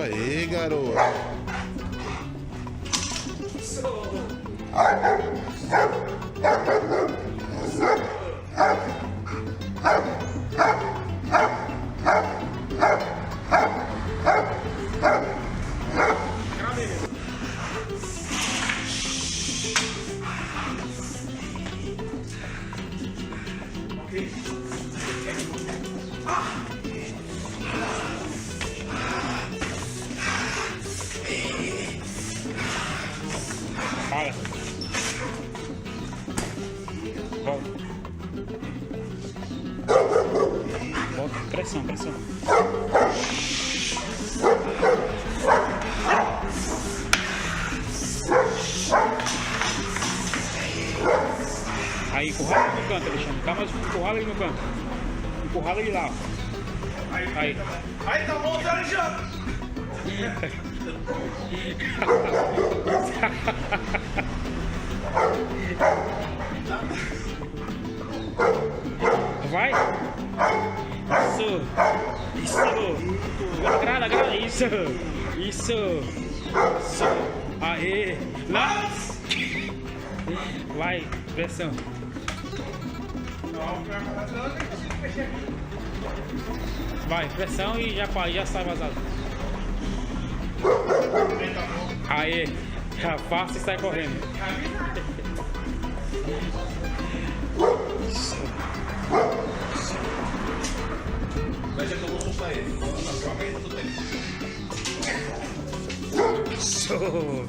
aí, garoto. Fala. Volta. Volta. Pressão, pressão. Aí, empurrala ele no canto, Alexandre. Tá, mas empurrala ele no canto. Empurrala ele lá. Aí. Aí tá bom, Alexandre. Vai. Isso. Agrada. Isso. Isso. Aê. Lá. Vai. Pressão. Vai, pressão e já sai vazado. Aê. Já passa e sai correndo. Mas é que eu vou soltar ele. Show.